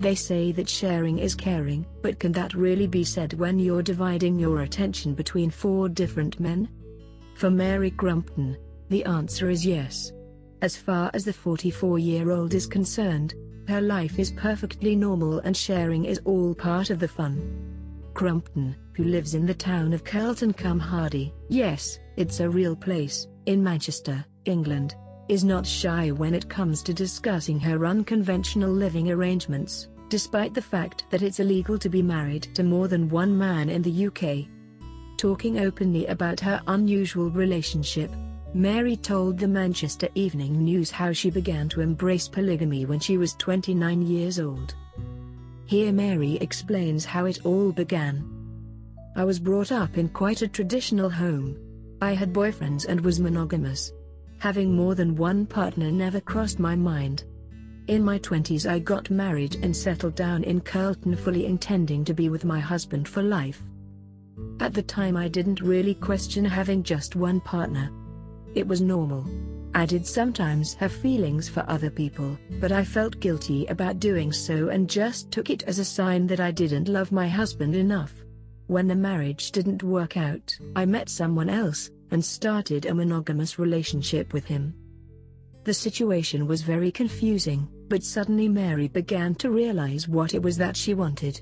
They say that sharing is caring, but can that really be said when you're dividing your attention between 4 different men? For Mary Crumpton, the answer is yes. As far as the 44-year-old is concerned, her life is perfectly normal and sharing is all part of the fun. Crumpton, who lives in the town of Chorlton-cum-Hardy, yes, it's a real place, in Manchester, England, is not shy when it comes to discussing her unconventional living arrangements, despite the fact that it's illegal to be married to more than one man in the UK. Talking openly about her unusual relationship, Mary told the Manchester Evening News how she began to embrace polygamy when she was 29 years old. Here Mary explains how it all began. "I was brought up in quite a traditional home. I had boyfriends and was monogamous. Having more than one partner never crossed my mind. In my 20s I got married and settled down in Chorlton, fully intending to be with my husband for life. At the time I didn't really question having just one partner. It was normal. I did sometimes have feelings for other people, but I felt guilty about doing so and just took it as a sign that I didn't love my husband enough. When the marriage didn't work out, I met someone else, and started a monogamous relationship with him." The situation was very confusing, but suddenly Mary began to realize what it was that she wanted.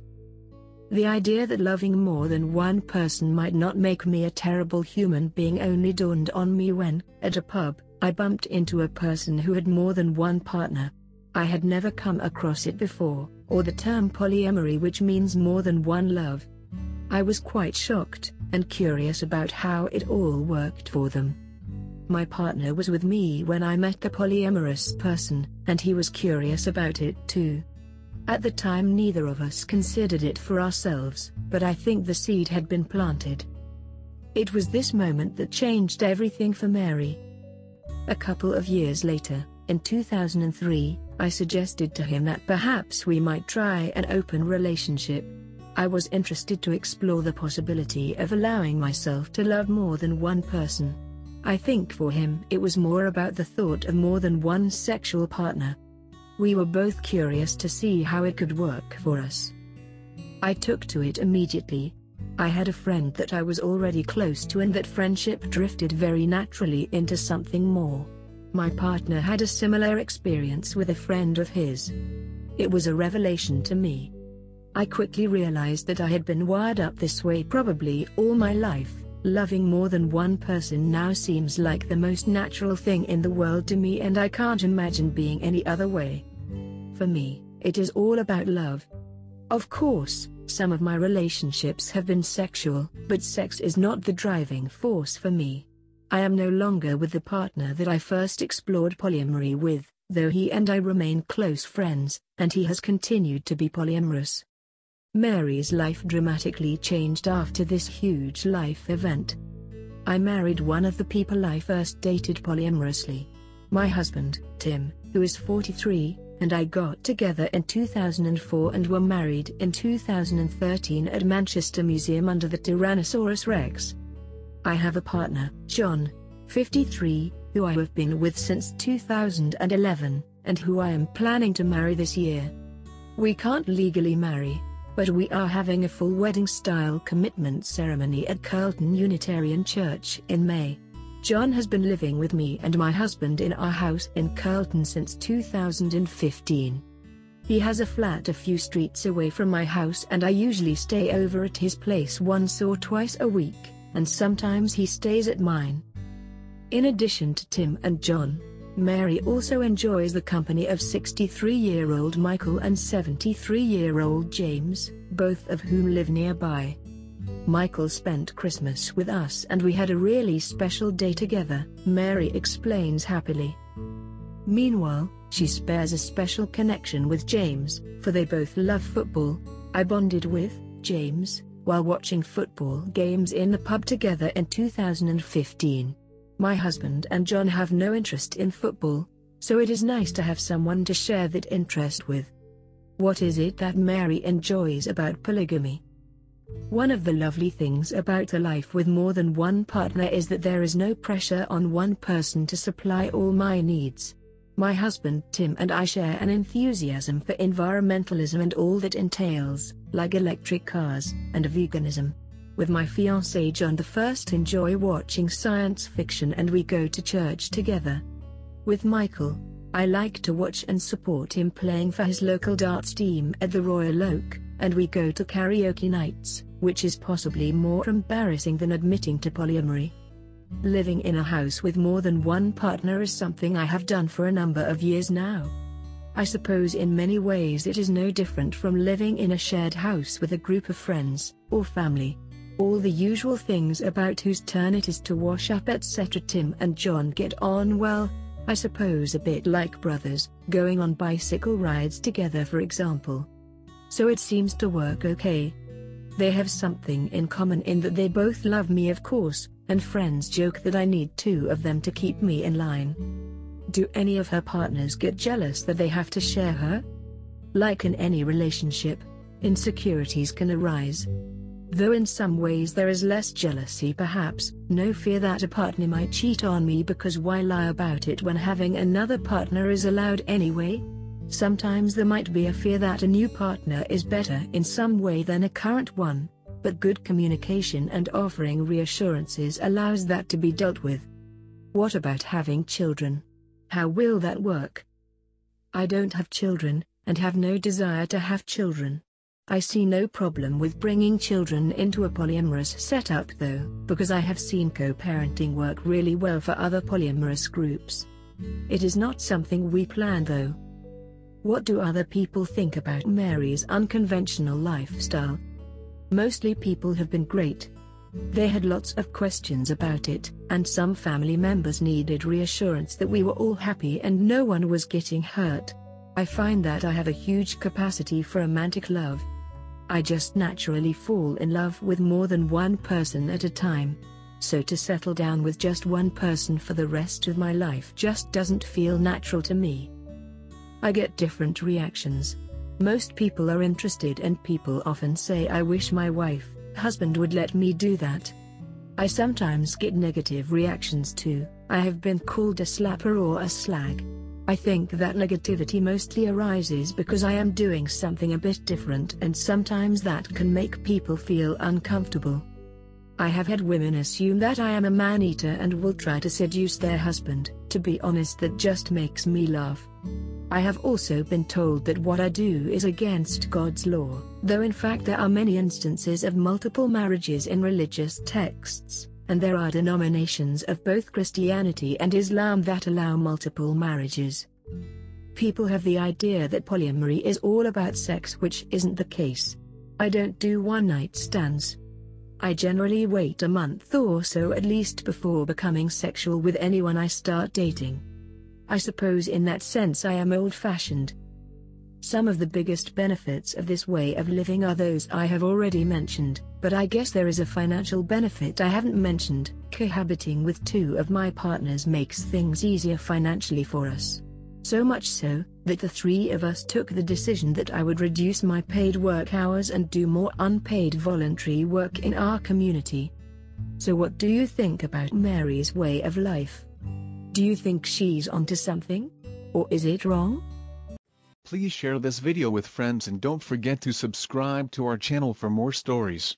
"The idea that loving more than one person might not make me a terrible human being only dawned on me when, at a pub, I bumped into a person who had more than one partner. I had never come across it before, or the term polyamory, which means more than one love. I was quite shocked, and curious about how it all worked for them. My partner was with me when I met the polyamorous person, and he was curious about it too. At the time neither of us considered it for ourselves, but I think the seed had been planted." It was this moment that changed everything for Mary. A couple of years later, in 2003, I suggested to him that perhaps we might try an open relationship. I was interested to explore the possibility of allowing myself to love more than one person. I think for him it was more about the thought of more than one sexual partner. We were both curious to see how it could work for us. I took to it immediately. I had a friend that I was already close to, and that friendship drifted very naturally into something more. My partner had a similar experience with a friend of his. It was a revelation to me. I quickly realized that I had been wired up this way probably all my life. Loving more than one person now seems like the most natural thing in the world to me, and I can't imagine being any other way. For me, it is all about love. Of course, some of my relationships have been sexual, but sex is not the driving force for me. I am no longer with the partner that I first explored polyamory with, though he and I remain close friends, and he has continued to be polyamorous." Mary's life dramatically changed after this huge life event. "I married one of the people I first dated polyamorously. My husband, Tim, who is 43, and I got together in 2004 and were married in 2013 at Manchester Museum under the Tyrannosaurus Rex. I have a partner, John, 53, who I have been with since 2011, and who I am planning to marry this year. We can't legally marry, but we are having a full wedding-style commitment ceremony at Chorlton Unitarian Church in May. John has been living with me and my husband in our house in Chorlton since 2015. He has a flat a few streets away from my house, and I usually stay over at his place once or twice a week, and sometimes he stays at mine." In addition to Tim and John, Mary also enjoys the company of 63-year-old Michael and 73-year-old James, both of whom live nearby. "Michael spent Christmas with us and we had a really special day together," Mary explains happily. Meanwhile, she shares a special connection with James, for they both love football. "I bonded with James while watching football games in the pub together in 2015. My husband and John have no interest in football, so it is nice to have someone to share that interest with." What is it that Mary enjoys about polygamy? One of the lovely things about a life with more than one partner is that there is no pressure on one person to supply all my needs. My husband Tim and I share an enthusiasm for environmentalism and all that entails, like electric cars and veganism. With my fiancé John I enjoy watching science fiction and we go to church together. With Michael, I like to watch and support him playing for his local darts team at the Royal Oak, and we go to karaoke nights, which is possibly more embarrassing than admitting to polyamory. Living in a house with more than one partner is something I have done for a number of years now. I suppose in many ways it is no different from living in a shared house with a group of friends, or family. All the usual things about whose turn it is to wash up etc. Tim and John get on well, I suppose a bit like brothers, going on bicycle rides together for example. So it seems to work okay. They have something in common in that they both love me of course, and friends joke that I need two of them to keep me in line. Do any of her partners get jealous that they have to share her? Like in any relationship, insecurities can arise. Though in some ways there is less jealousy perhaps, no fear that a partner might cheat on me because why lie about it when having another partner is allowed anyway? Sometimes there might be a fear that a new partner is better in some way than a current one, but good communication and offering reassurances allows that to be dealt with. What about having children? How will that work? I don't have children, and have no desire to have children. I see no problem with bringing children into a polyamorous setup though, because I have seen co-parenting work really well for other polyamorous groups. It is not something we plan though. What do other people think about Mary's unconventional lifestyle? Mostly people have been great. They had lots of questions about it, and some family members needed reassurance that we were all happy and no one was getting hurt. I find that I have a huge capacity for romantic love. I just naturally fall in love with more than one person at a time. So to settle down with just one person for the rest of my life just doesn't feel natural to me. I get different reactions. Most people are interested and people often say I wish my husband would let me do that. I sometimes get negative reactions too. I have been called a slapper or a slag. I think that negativity mostly arises because I am doing something a bit different and sometimes that can make people feel uncomfortable. I have had women assume that I am a man-eater and will try to seduce their husband. To be honest, that just makes me laugh. I have also been told that what I do is against God's law, though in fact there are many instances of multiple marriages in religious texts, and there are denominations of both Christianity and Islam that allow multiple marriages. People have the idea that polyamory is all about sex, which isn't the case. I don't do one-night stands. I generally wait a month or so at least before becoming sexual with anyone I start dating. I suppose in that sense I am old-fashioned. Some of the biggest benefits of this way of living are those I have already mentioned, but I guess there is a financial benefit I haven't mentioned. Cohabiting with two of my partners makes things easier financially for us. So much so, that the three of us took the decision that I would reduce my paid work hours and do more unpaid voluntary work in our community. So what do you think about Mary's way of life? Do you think she's onto something? Or is it wrong? Please share this video with friends and don't forget to subscribe to our channel for more stories.